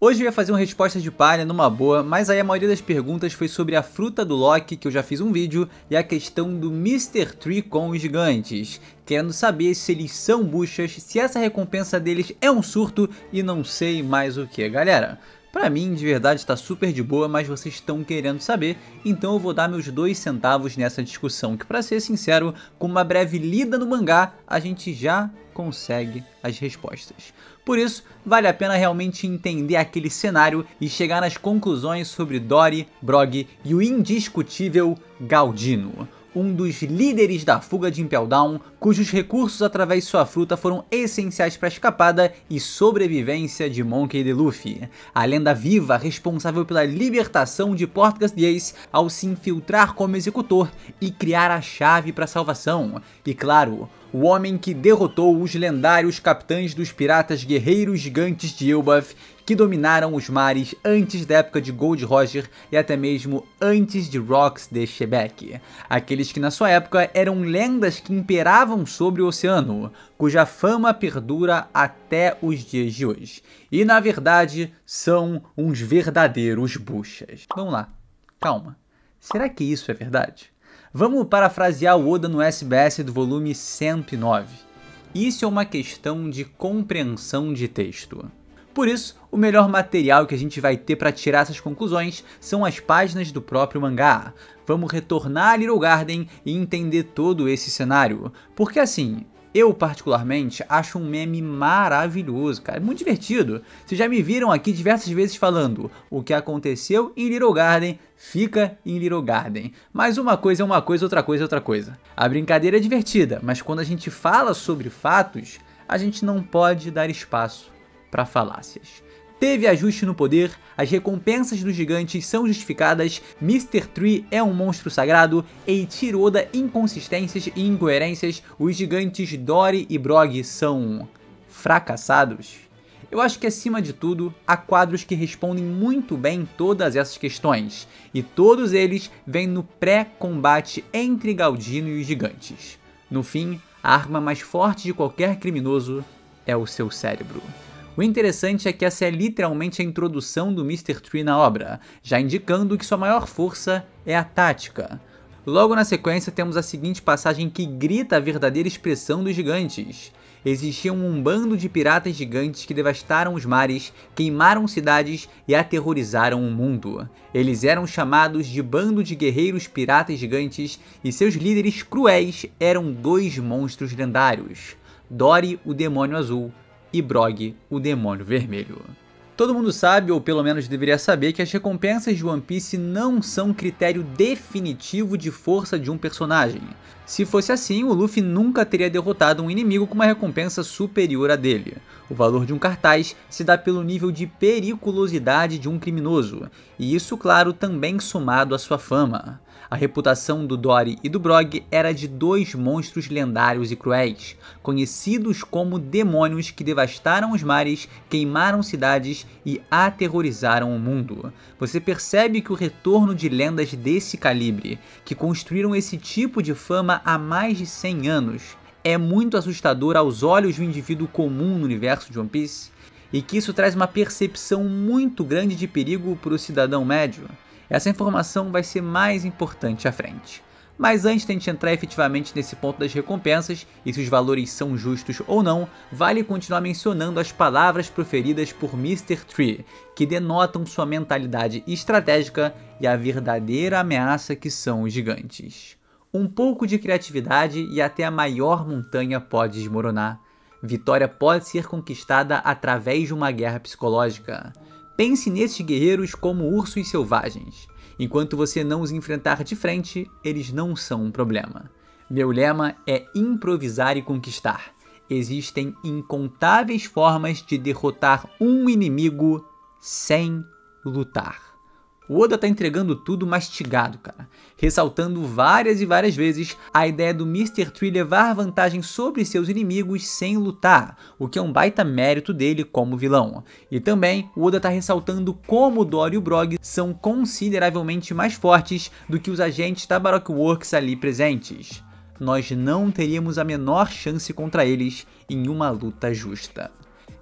Hoje eu ia fazer uma resposta de palha numa boa, mas aí a maioria das perguntas foi sobre a fruta do Loki, que eu já fiz um vídeo, e a questão do Mr. Tree com os gigantes, querendo saber se eles são buchas, se essa recompensa deles é um surto e não sei mais o que, galera. Pra mim, de verdade, tá super de boa, mas vocês estão querendo saber, então eu vou dar meus 2 centavos nessa discussão, que pra ser sincero, com uma breve lida no mangá, a gente já consegue as respostas. Por isso, vale a pena realmente entender aquele cenário e chegar nas conclusões sobre Dory, Brog e o indiscutível Galdino, um dos líderes da fuga de Impel Down, cujos recursos através de sua fruta foram essenciais para a escapada e sobrevivência de Monkey D. Luffy, a lenda viva responsável pela libertação de Portgas the Ace ao se infiltrar como executor e criar a chave para a salvação, e claro, o homem que derrotou os lendários capitães dos piratas guerreiros gigantes de Elbaf, que dominaram os mares antes da época de Gold Roger e até mesmo antes de Rocks de Shebeck. Aqueles que na sua época eram lendas que imperavam sobre o oceano, cuja fama perdura até os dias de hoje. E na verdade são uns verdadeiros buchas. Vamos lá, calma. Será que isso é verdade? Vamos parafrasear o Oda no SBS do volume 109. Isso é uma questão de compreensão de texto. Por isso, o melhor material que a gente vai ter para tirar essas conclusões são as páginas do próprio mangá. Vamos retornar a Little Garden e entender todo esse cenário. Porque assim, eu particularmente acho um meme maravilhoso, cara, é muito divertido. Vocês já me viram aqui diversas vezes falando, o que aconteceu em Little Garden fica em Little Garden. Mas uma coisa é uma coisa, outra coisa é outra coisa. A brincadeira é divertida, mas quando a gente fala sobre fatos, a gente não pode dar espaço para falácias. Teve ajuste no poder, as recompensas dos gigantes são justificadas, Mr. Tree é um monstro sagrado, Eiichiro Oda inconsistências e incoerências, os gigantes Dory e Brog são fracassados. Eu acho que acima de tudo, há quadros que respondem muito bem todas essas questões, e todos eles vêm no pré-combate entre Galdino e os gigantes. No fim, a arma mais forte de qualquer criminoso é o seu cérebro. O interessante é que essa é literalmente a introdução do Mr. Tree na obra, já indicando que sua maior força é a tática. Logo na sequência temos a seguinte passagem que grita a verdadeira expressão dos gigantes. Existia um bando de piratas gigantes que devastaram os mares, queimaram cidades e aterrorizaram o mundo. Eles eram chamados de bando de guerreiros piratas gigantes e seus líderes cruéis eram 2 monstros lendários, Dory, o demônio azul, e Brog, o demônio vermelho. Todo mundo sabe, ou pelo menos deveria saber, que as recompensas de One Piece não são critério definitivo de força de um personagem. Se fosse assim, o Luffy nunca teria derrotado um inimigo com uma recompensa superior à dele. O valor de um cartaz se dá pelo nível de periculosidade de um criminoso, e isso, claro, também somado à sua fama. A reputação do Dory e do Brog era de 2 monstros lendários e cruéis, conhecidos como demônios que devastaram os mares, queimaram cidades e aterrorizaram o mundo. Você percebe que o retorno de lendas desse calibre, que construíram esse tipo de fama há mais de 100 anos, é muito assustador aos olhos de um indivíduo comum no universo de One Piece, e que isso traz uma percepção muito grande de perigo para o cidadão médio. Essa informação vai ser mais importante à frente. Mas antes de a gente entrar efetivamente nesse ponto das recompensas e se os valores são justos ou não, vale continuar mencionando as palavras proferidas por Mr. Tree, que denotam sua mentalidade estratégica e a verdadeira ameaça que são os gigantes. Um pouco de criatividade e até a maior montanha pode desmoronar. Vitória pode ser conquistada através de uma guerra psicológica. Pense nesses guerreiros como ursos selvagens. Enquanto você não os enfrentar de frente, eles não são um problema. Meu lema é improvisar e conquistar. Existem incontáveis formas de derrotar um inimigo sem lutar. O Oda tá entregando tudo mastigado, cara, ressaltando várias e várias vezes a ideia do Mr. Tree levar vantagem sobre seus inimigos sem lutar, o que é um baita mérito dele como vilão. E também o Oda tá ressaltando como o Dory e o Brog são consideravelmente mais fortes do que os agentes da Baroque Works ali presentes. Nós não teríamos a menor chance contra eles em uma luta justa.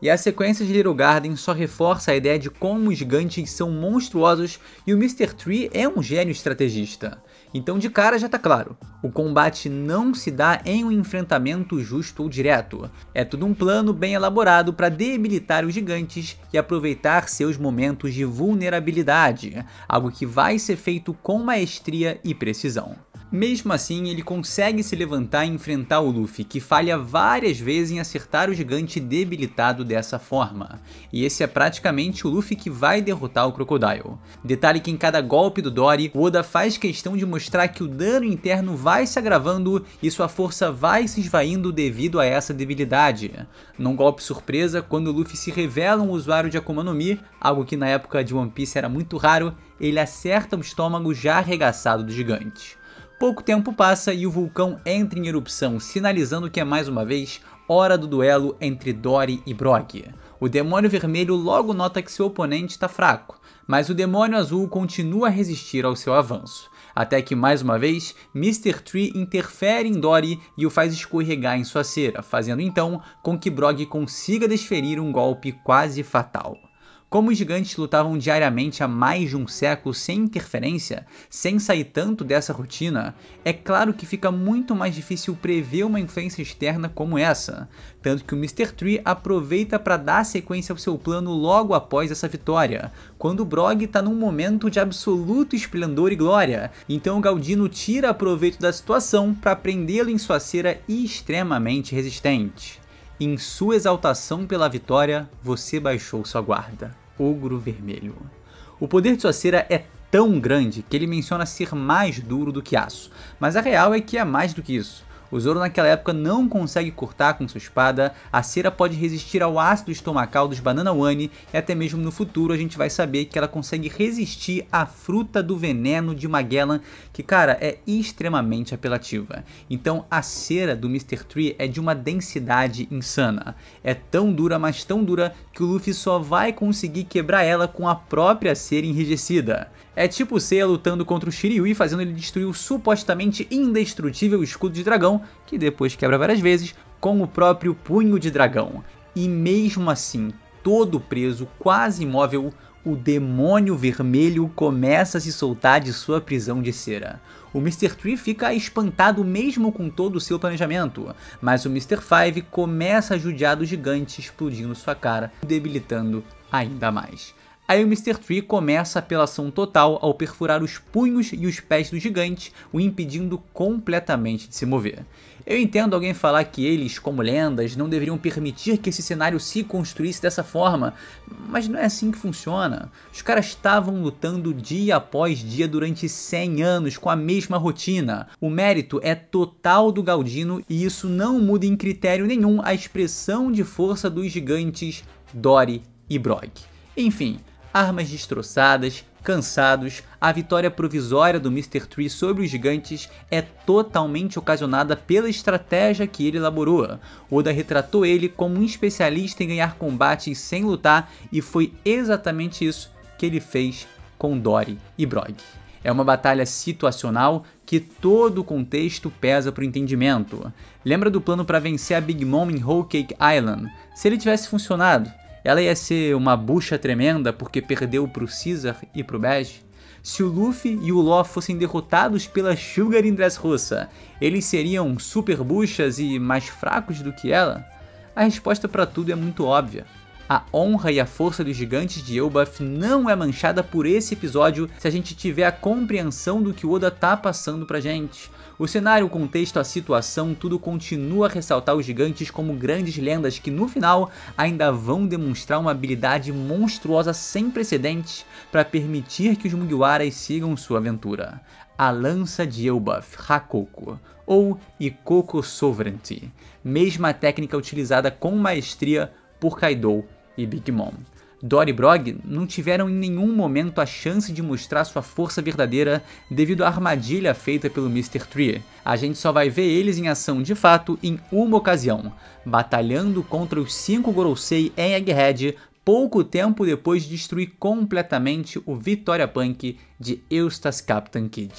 E a sequência de Little Garden só reforça a ideia de como os gigantes são monstruosos e o Mr. Tree é um gênio estrategista. Então de cara já tá claro, o combate não se dá em um enfrentamento justo ou direto, é tudo um plano bem elaborado para debilitar os gigantes e aproveitar seus momentos de vulnerabilidade, algo que vai ser feito com maestria e precisão. Mesmo assim, ele consegue se levantar e enfrentar o Luffy, que falha várias vezes em acertar o gigante debilitado dessa forma. E esse é praticamente o Luffy que vai derrotar o Crocodile. Detalhe que em cada golpe do Dory, o Oda faz questão de mostrar que o dano interno vai se agravando e sua força vai se esvaindo devido a essa debilidade. Num golpe surpresa, quando o Luffy se revela um usuário de Akuma no Mi, algo que na época de One Piece era muito raro, ele acerta o estômago já arregaçado do gigante. Pouco tempo passa e o vulcão entra em erupção, sinalizando que é mais uma vez hora do duelo entre Dory e Brock. O demônio vermelho logo nota que seu oponente está fraco, mas o demônio azul continua a resistir ao seu avanço, até que mais uma vez Mr. Tree interfere em Dory e o faz escorregar em sua cera, fazendo então com que Brock consiga desferir um golpe quase fatal. Como os gigantes lutavam diariamente há mais de um século sem interferência, sem sair tanto dessa rotina, é claro que fica muito mais difícil prever uma influência externa como essa, tanto que o Mr. Tree aproveita para dar sequência ao seu plano logo após essa vitória, quando o Brock está num momento de absoluto esplendor e glória, então o Galdino tira proveito da situação para prendê-lo em sua cera extremamente resistente. Em sua exaltação pela vitória, você baixou sua guarda, Ogro Vermelho. O poder de sua cera é tão grande que ele menciona ser mais duro do que aço, mas a real é que é mais do que isso. O Zoro naquela época não consegue cortar com sua espada, a cera pode resistir ao ácido estomacal dos Banana One e até mesmo no futuro a gente vai saber que ela consegue resistir à fruta do veneno de Magellan, que cara, é extremamente apelativa. Então a cera do Mr. Tree é de uma densidade insana. É tão dura, mas tão dura que o Luffy só vai conseguir quebrar ela com a própria cera enrijecida. É tipo o Seiya lutando contra o Shiryu e fazendo ele destruir o supostamente indestrutível escudo de dragão, que depois quebra várias vezes, com o próprio punho de dragão. E mesmo assim, todo preso, quase imóvel, o demônio vermelho começa a se soltar de sua prisão de cera. O Mr. Tree fica espantado mesmo com todo o seu planejamento, mas o Mr. Five começa a judiar do gigante explodindo sua cara, debilitando ainda mais. Aí o Mr. Tree começa a apelação total ao perfurar os punhos e os pés do gigante, o impedindo completamente de se mover. Eu entendo alguém falar que eles, como lendas, não deveriam permitir que esse cenário se construísse dessa forma, mas não é assim que funciona. Os caras estavam lutando dia após dia durante 100 anos com a mesma rotina. O mérito é total do Galdino e isso não muda em critério nenhum a expressão de força dos gigantes Dory e Brock. Enfim, armas destroçadas, cansados, a vitória provisória do Mr. Tree sobre os gigantes é totalmente ocasionada pela estratégia que ele elaborou. Oda retratou ele como um especialista em ganhar combates sem lutar e foi exatamente isso que ele fez com Dory e Brock. É uma batalha situacional que todo o contexto pesa para o entendimento. Lembra do plano para vencer a Big Mom em Whole Cake Island? Se ele tivesse funcionado, ela ia ser uma bucha tremenda porque perdeu pro Caesar e pro Bege? Se o Luffy e o Law fossem derrotados pela Sugar em Dressrosa, eles seriam super buchas e mais fracos do que ela? A resposta para tudo é muito óbvia. A honra e a força dos gigantes de Elbaf não é manchada por esse episódio se a gente tiver a compreensão do que o Oda tá passando pra gente. O cenário, o contexto, a situação, tudo continua a ressaltar os gigantes como grandes lendas que no final ainda vão demonstrar uma habilidade monstruosa sem precedentes para permitir que os Mugiwaras sigam sua aventura. A lança de Elbaf, Hakoku, ou Ikoko Sovereignty, mesma técnica utilizada com maestria por Kaido e Big Mom. Dory e Brock não tiveram em nenhum momento a chance de mostrar sua força verdadeira devido à armadilha feita pelo Mr. Tree. A gente só vai ver eles em ação de fato em uma ocasião, batalhando contra os 5 Gorosei em Egghead, pouco tempo depois de destruir completamente o Victoria Punk de Eustace Captain Kid.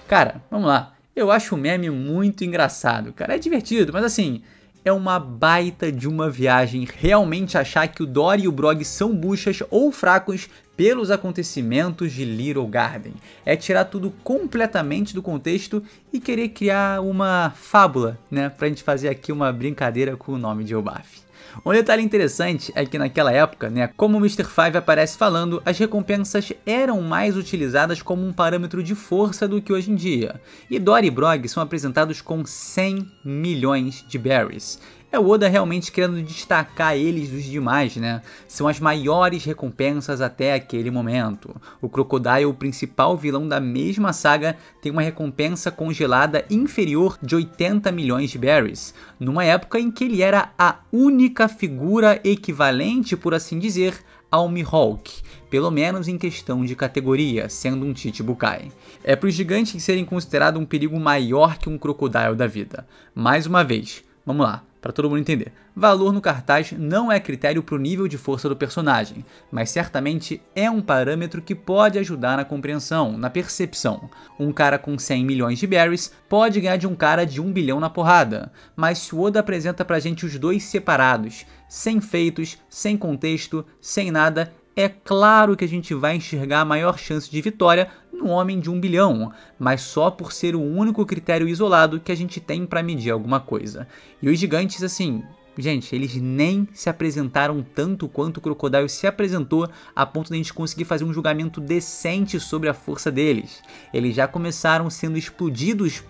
Cara, vamos lá, eu acho o meme muito engraçado, cara, é divertido, mas assim, é uma baita de uma viagem realmente achar que o Dory e o Brog são buchas ou fracos pelos acontecimentos de Little Garden. É tirar tudo completamente do contexto e querer criar uma fábula, né, pra gente fazer aqui uma brincadeira com o nome de Elbaf. Um detalhe interessante é que naquela época, né, como o Mr. Five aparece falando, as recompensas eram mais utilizadas como um parâmetro de força do que hoje em dia. E Dory e Brog são apresentados com 100 milhões de berries. É o Oda realmente querendo destacar eles dos demais, né? São as maiores recompensas até aquele momento. O Crocodile, o principal vilão da mesma saga, tem uma recompensa congelada inferior de 80 milhões de berries, numa época em que ele era a única figura equivalente, por assim dizer, ao Mihawk, pelo menos em questão de categoria, sendo um Chichibukai. É para os gigantes serem considerados um perigo maior que um Crocodile da vida. Mais uma vez, vamos lá, para todo mundo entender. Valor no cartaz não é critério para o nível de força do personagem, mas certamente é um parâmetro que pode ajudar na compreensão, na percepção. Um cara com 100 milhões de berries pode ganhar de um cara de 1 bilhão na porrada, mas se o Oda apresenta pra gente os dois separados, sem feitos, sem contexto, sem nada, é claro que a gente vai enxergar a maior chance de vitória no homem de 1 bilhão, mas só por ser o único critério isolado que a gente tem para medir alguma coisa. E os gigantes, assim, gente, eles nem se apresentaram tanto quanto o Crocodile se apresentou a ponto de a gente conseguir fazer um julgamento decente sobre a força deles. Eles já começaram sendo explodidos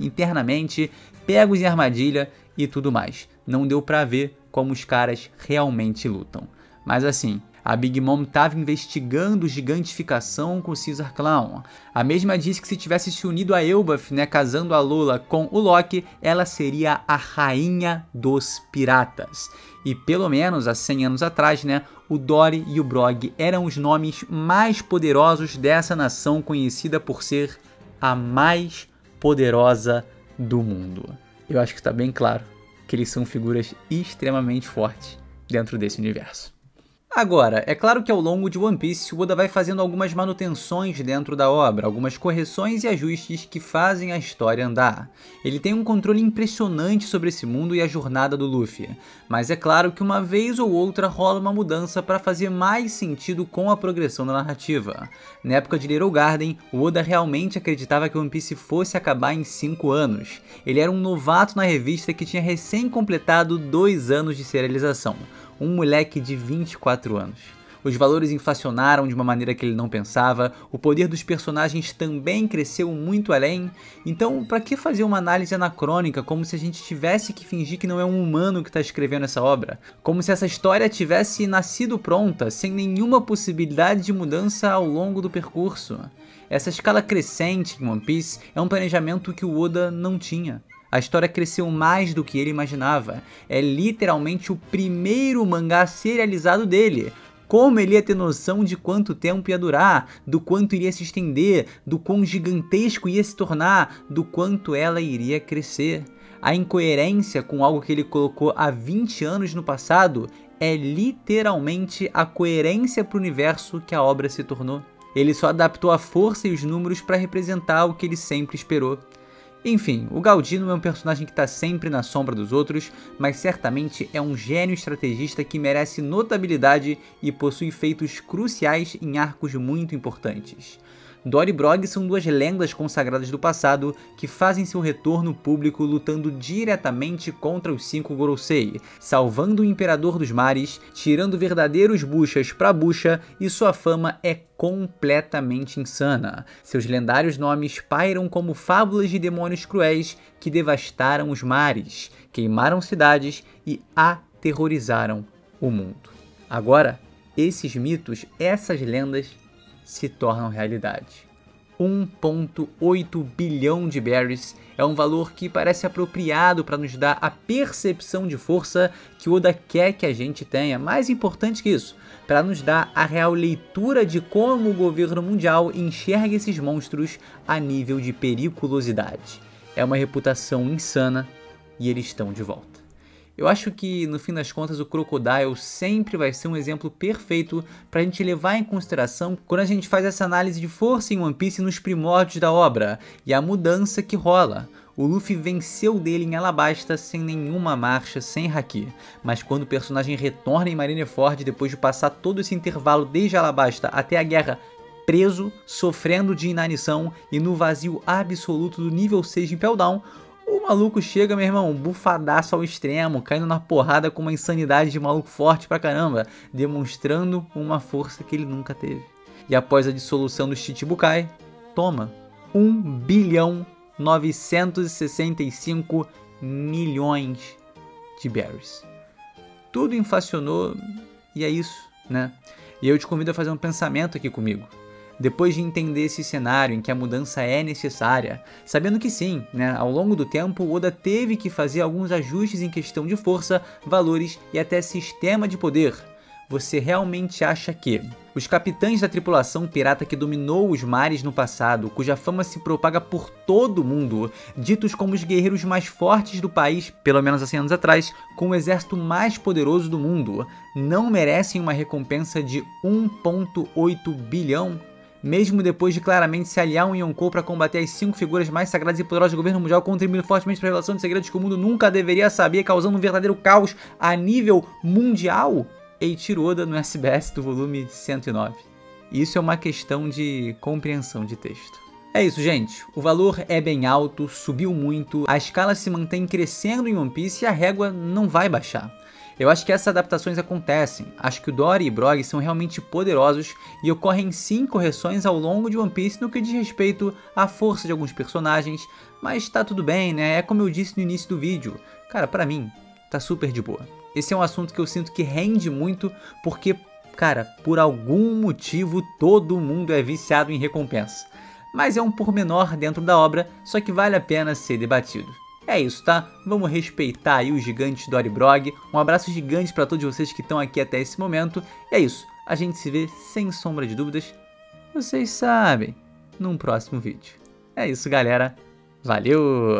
internamente, pegos em armadilha e tudo mais. Não deu pra ver como os caras realmente lutam. Mas assim, a Big Mom estava investigando gigantificação com o Caesar Clown. A mesma disse que se tivesse se unido a Elbaf, né, casando a Lola com o Loki, ela seria a rainha dos piratas. E pelo menos há 100 anos atrás, né, o Dory e o Brog eram os nomes mais poderosos dessa nação conhecida por ser a mais poderosa do mundo. Eu acho que está bem claro que eles são figuras extremamente fortes dentro desse universo. Agora, é claro que ao longo de One Piece, o Oda vai fazendo algumas manutenções dentro da obra, algumas correções e ajustes que fazem a história andar. Ele tem um controle impressionante sobre esse mundo e a jornada do Luffy, mas é claro que uma vez ou outra rola uma mudança para fazer mais sentido com a progressão da narrativa. Na época de Little Garden, o Oda realmente acreditava que One Piece fosse acabar em 5 anos. Ele era um novato na revista que tinha recém completado 2 anos de serialização. Um moleque de 24 anos. Os valores inflacionaram de uma maneira que ele não pensava, o poder dos personagens também cresceu muito além, então para que fazer uma análise anacrônica como se a gente tivesse que fingir que não é um humano que está escrevendo essa obra? Como se essa história tivesse nascido pronta, sem nenhuma possibilidade de mudança ao longo do percurso? Essa escala crescente em One Piece é um planejamento que o Oda não tinha. A história cresceu mais do que ele imaginava. É literalmente o primeiro mangá serializado dele. Como ele ia ter noção de quanto tempo ia durar, do quanto iria se estender, do quão gigantesco ia se tornar, do quanto ela iria crescer? A incoerência com algo que ele colocou há 20 anos no passado é literalmente a coerência para o universo que a obra se tornou. Ele só adaptou a força e os números para representar o que ele sempre esperou. Enfim, o Galdino é um personagem que está sempre na sombra dos outros, mas certamente é um gênio estrategista que merece notabilidade e possui feitos cruciais em arcos muito importantes. Dory e Brog são duas lendas consagradas do passado que fazem seu retorno público lutando diretamente contra os 5 Gorosei, salvando o Imperador dos Mares, tirando verdadeiros buchas pra bucha, e sua fama é completamente insana. Seus lendários nomes pairam como fábulas de demônios cruéis que devastaram os mares, queimaram cidades e aterrorizaram o mundo. Agora, esses mitos, essas lendas se tornam realidade. 1,8 bilhão de berries é um valor que parece apropriado para nos dar a percepção de força que Oda quer que a gente tenha. Mais importante que isso, para nos dar a real leitura de como o governo mundial enxerga esses monstros a nível de periculosidade. É uma reputação insana e eles estão de volta. Eu acho que, no fim das contas, o Crocodile sempre vai ser um exemplo perfeito para a gente levar em consideração quando a gente faz essa análise de força em One Piece nos primórdios da obra e a mudança que rola. O Luffy venceu dele em Alabasta sem nenhuma marcha, sem haki. Mas quando o personagem retorna em Marineford, depois de passar todo esse intervalo desde Alabasta até a guerra, preso, sofrendo de inanição e no vazio absoluto do nível 6 de Impel Down, o maluco chega, meu irmão, bufadaço ao extremo, caindo na porrada com uma insanidade de maluco forte pra caramba, demonstrando uma força que ele nunca teve. E após a dissolução do Shichibukai, toma 1.965 milhões de berries. Tudo inflacionou e é isso, né? E eu te convido a fazer um pensamento aqui comigo. Depois de entender esse cenário em que a mudança é necessária, sabendo que sim, né, ao longo do tempo Oda teve que fazer alguns ajustes em questão de força, valores e até sistema de poder, você realmente acha que os capitães da tripulação pirata que dominou os mares no passado, cuja fama se propaga por todo o mundo, ditos como os guerreiros mais fortes do país, pelo menos há 100 anos atrás, com o exército mais poderoso do mundo, não merecem uma recompensa de 1,8 bilhão? Mesmo depois de claramente se aliar um Yonkou para combater as 5 figuras mais sagradas e poderosas do governo mundial, contribuindo fortemente para a revelação de segredos que o mundo nunca deveria saber, causando um verdadeiro caos a nível mundial? Eiichiro Oda no SBS do volume 109. Isso é uma questão de compreensão de texto. É isso, gente. O valor é bem alto, subiu muito, a escala se mantém crescendo em One Piece e a régua não vai baixar. Eu acho que essas adaptações acontecem, acho que o Dory e Brogy são realmente poderosos e ocorrem sim correções ao longo de One Piece no que diz respeito à força de alguns personagens, mas tá tudo bem, né? É como eu disse no início do vídeo, cara, pra mim, tá super de boa. Esse é um assunto que eu sinto que rende muito porque, cara, por algum motivo todo mundo é viciado em recompensa. Mas é um pormenor dentro da obra, só que vale a pena ser debatido. É isso, tá? Vamos respeitar aí os gigantes Dory e Brogy. Um abraço gigante para todos vocês que estão aqui até esse momento. E é isso, a gente se vê sem sombra de dúvidas, vocês sabem, num próximo vídeo. É isso, galera. Valeu!